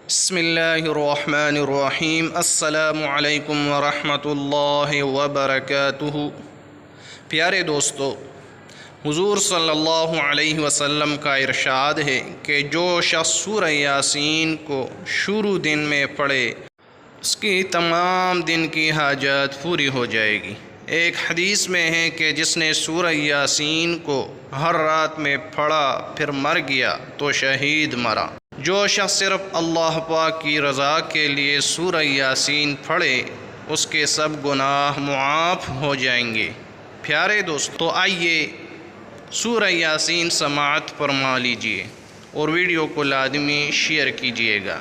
बिस्मिल्लाहिर्रहमानिर्रहीम। अस्सलामु अलैकुम वरहमतुल्लाहि वबरकातुहू। प्यारे दोस्तों, हुज़ूर सल्लल्लाहु अलैहि वसल्लम का इरशाद है कि जो शख्स सूरह यासीन को शुरू दिन में पढ़े उसकी तमाम दिन की हाजत पूरी हो जाएगी। एक हदीस में है कि जिसने सूरह यासीन को हर रात में पढ़ा फिर मर गया तो शहीद मरा। जो शख्स सिर्फ अल्लाह पाक की रज़ा के लिए सूरह यासीन पढ़े उसके सब गुनाह मुआफ़ हो जाएंगे। प्यारे दोस्तों, आइए सूरह यासीन समाअत फरमा लीजिए और वीडियो को लाज़मी शेयर कीजिएगा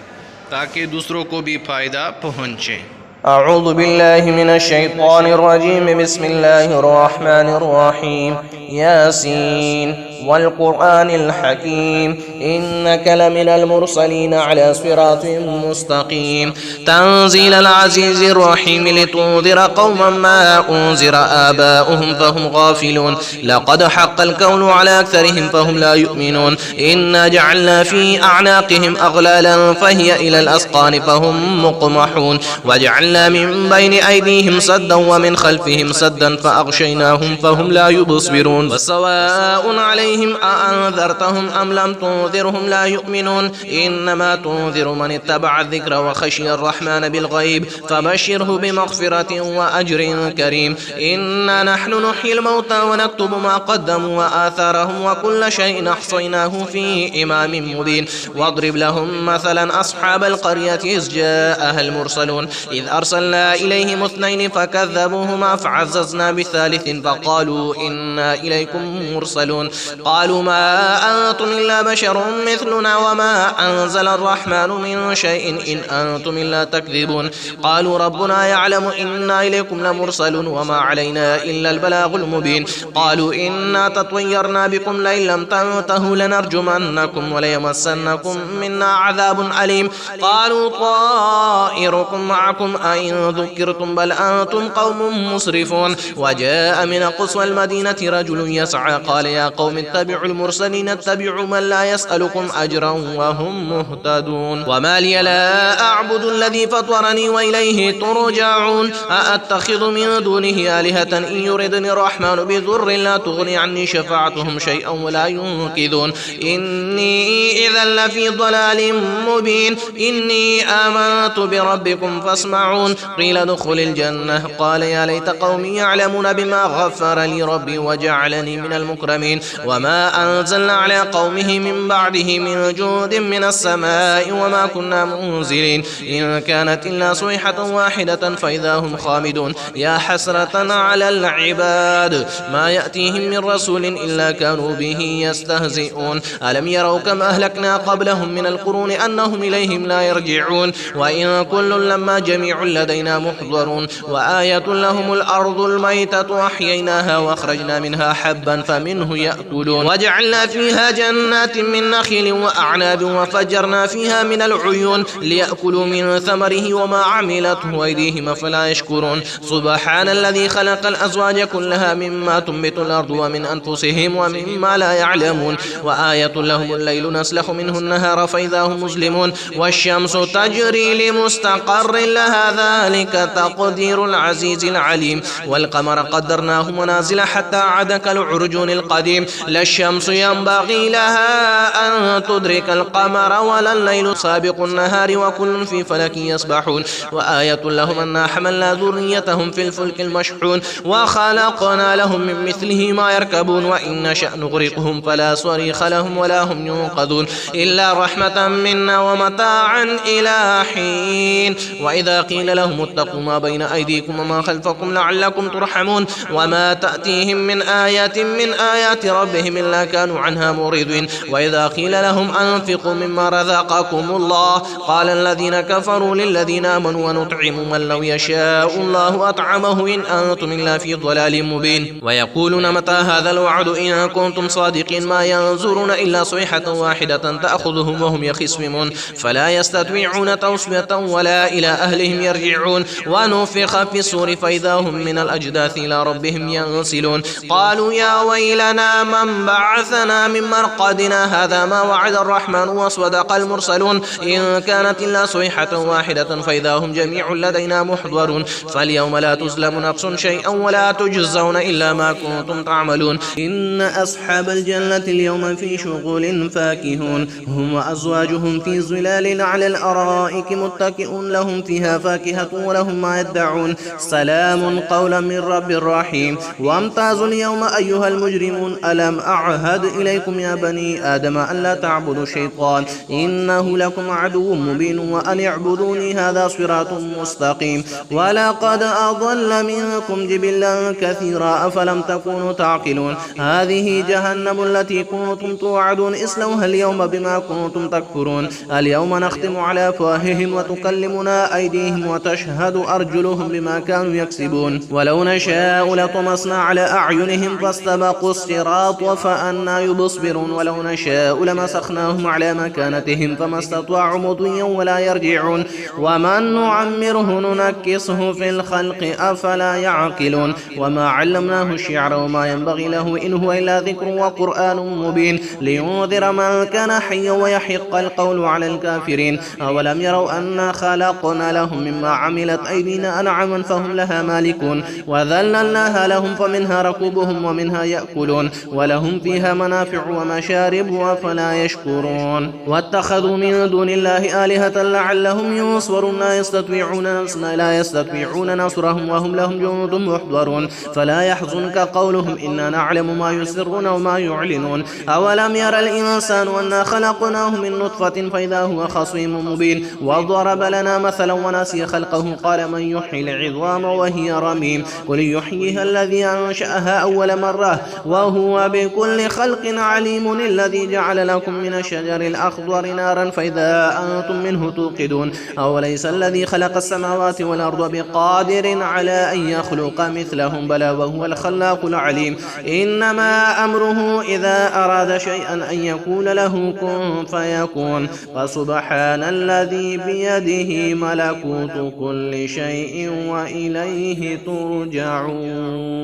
ताकि दूसरों को भी फ़ायदा पहुँचे। अऊज़ु बिल्लाहि मिनश शैतानिर रजीम। बिस्मिल्लाहिर रहमानिर रहीम। यासीन वल कुरआनिल हकीम इन्नका लमिनल मुरसलीन अला सिरातिन मुस्तकीम तंज़ीलल अज़ीज़िर रहीम लितुंज़िरा कौमन मा उन्ज़िरा आबाउहुम फहुम गाफिलून लक़द हक़्क़ल क़ौलु अला अक्सरिहिम फहुम ला युमिनून इन्ना जअलना फ़ी अअनाक़िहिम अग़लालन फ़हिय इलल अस्क़ान फहुम मुक़महून वजअलना मिन बैनि ऐदीहिम सद्दन व मिन ख़ल्फ़िहिम सद्दन फ़अग़शयनाहुम फ़हुम ला युबसिरून वसवाउन अलैहिम अअन्ज़रतहुम अम लम तुन्ज़िरहुम ला युमिनून इन्नमा तुन्ज़िरु मन इत्तबअ अज़्ज़िक्र व ख़शिय अर्रहमान बिलग़ैब फ़बश्शिरहु बिमग़फ़िरतिन व अज्रिन करीम। इन्ना नहनु नुह्यिल मौता व नक्तुबु मा क़द्दमू व आथारहुम व कुल्ल शैइन अहसयनाहु फ़ी इमामिन मुबीन वضرب لهم مثلا أصحاب القرية إذ جاءها المرسلون إذ أرسلنا إليهم اثنين فكذبوهما فعززنا بثالث فقالوا إنا إليكم مرسلون قالوا ما أنتم إلا بشر مثلنا وما أنزل الرحمن من شيء إن أنتم إلا تكذبون قالوا ربنا يعلم إنا إليكم لمرسلون وما علينا إلا البلاغ المبين قالوا إنا تطيرنا بكم لئن لم تنتهوا لنرجمنكم وليمسنكم منا عذاب أليم قالوا طائركم معكم أئن ذكرتم بل أنتم قوم مسرفون وجاء من قصوى المدينة رجل يسعى قال يا قوم اتبعوا المرسلين اتبعوا من لا يسألكم أجرا وهم مهتدون وما لي لا أعبد الذي فطرني وإليه ترجعون أأتخذ من دونه آلهة إن يردني الرحمن بضر لا تغني عني شفاعتهم شيئا ولا ينقذون إني إذا لفي ضلال مبين إني آمنت بربكم فاسمعون قيل ادخل الجنة قال يا ليت قومي يعلمون بما غفر لي ربي وجعلني من المكرمين وما أنزلنا على قومه من بعده من جود من السماء وما كنا منزلين إن كانت إلا صيحة واحدة فإذا هم خامدون يا حسرة على العباد ما يأتيهم من رسول إلا كانوا به يستهزئون ألم يروا كم أهلكنا قبلهم من القرون أنهم إليهم لا يرجعون وإن كل لما جميع لدينا محضرون وآية لهم الأرض الميتة أحييناها وأخرجنا منها حبا فمنه يأكلون وجعلنا فيها جنات من نخيل وأعناب وفجرنا فيها من العيون ليأكلوا من ثمره وما عملته أيديهم فلا يشكرون سبحان الذي خلق الأزواج كلها مما تنبت الأرض ومن أنفسهم ومما لا يعلمون وآية لهم الليل نسلخ منه النهار فإذا هم مظلمون والشمس تجري لمستقر لها ذلك تقدير العزيز العليم والقمر قدرناه منازل حتى عاد كالعرجون القديم لا الشمس ينبغي لها أن تدرك القمر ولا الليل سابق النهار وكل في فلك يسبحون وآية لهم أنا حملنا ذريتهم في الفلك المشحون وخلقنا لهم من مثله ما يركبون وإن نشأ نغرقهم فلا صريخ لهم ولا هم ينقذون إلا رحمة منا ومتاعا إلى حين وإذا قيل لهم اتقوا ما بين أيديكم وما خلفكم لعلكم ترحمون وما تأتيهم من آية من آيات ربهم إلا كانوا عنها معرضين وإذا قيل لهم أنفقوا مما رزقكم الله قال الذين كفروا للذين آمنوا ونطعم من لو يشاء الله أطعمه إن أنتم إلا في ضلال مبين ويقولون متى هذا الوعد إن كنتم صادقين ما ينظرون إلا صيحة واحدة تأخذهم وهم يخصمون فلا يستطيعون توصية ولا إلى أهلهم يرجعون ونفخ في الصور فإذا هم من الأجداث إلى ربهم ينسلون قالوا يا ويلنا من بعثنا من مرقدنا هذا ما وعد الرحمن وصدق المرسلون إن كانت إلا صيحة واحدة فإذا هم جميع لدينا محضرون فاليوم لا تظلم نفس شيئا ولا تجزون إلا ما كنتم تعملون إن أصحاب الجنة اليوم في شغل فاكهون هم وأزواجهم في ظلال على الأرائك متكئون لهم فيها فاكهة ولهم ما يدعون سلام قولا من رب رحيم وامتازوا اليوم أيها المجرمون ألم أعهد إليكم يا بني آدم ألا تعبدوا الشيطان إنه لكم عدو مبين وأن اعبدوني هذا صراط مستقيم ولقد أضل منكم جبلا كثيرا أفلم تكونوا تعقلون هذه جهنم التي كنتم توعدون اصلوها اليوم بما كنتم تكفرون اليوم نختم على أفواههم وتكلمنا أيديهم وتشهد أرجلهم بما كانوا يكسبون ولو نشاء لطمسنا على أعينهم فاستبقوا الصراط فأنى يبصرون ولو نشاء لمسخناهم على مكانتهم فما استطاعوا مضيا ولا يرجعون ومن نعمره ننكسه في الخلق أفلا يعقلون وما علمناه الشعر وما ينبغي له إن هو إلا ذكر وقرآن مبين لينذر من كان حيا ويحق القول على الكافرين أولم يروا أنا خلقنا لهم مما عملت أيدينا أنعاما فهم لها مالكون وذللناها لهم فمنها ركوبهم ومنها يأكلون ولهم فيها منافع ومشارب وفلا يشكرون واتخذوا من دون الله آلهة لعلهم ينصرون لا يستطيعون نصرهم وهم لهم جند محضرون فلا يحزنك قولهم إنا نعلم ما يسرون وما يعلنون أولم يرى الإنسان أنا خلقناه من نطفة فإذا هو خصيم مبين وضرب لنا مثلا ونسي خلقه قال من يحيي العظام وهي رميم قل يحييها الذي أنشأها أول مرة وهو بكل خلق عليم الذي جعل لكم من الشجر الأخضر نارا فإذا أنتم منه توقدون أوليس الذي خلق السماوات والأرض بقادر على أن يخلق مثلهم بلى وهو الخلاق العليم إنما أمره إذا أراد شيئا أن يقول له كن فيكون فسبحان الذي بيده ملكوت كل شيء وإليه ترجعون.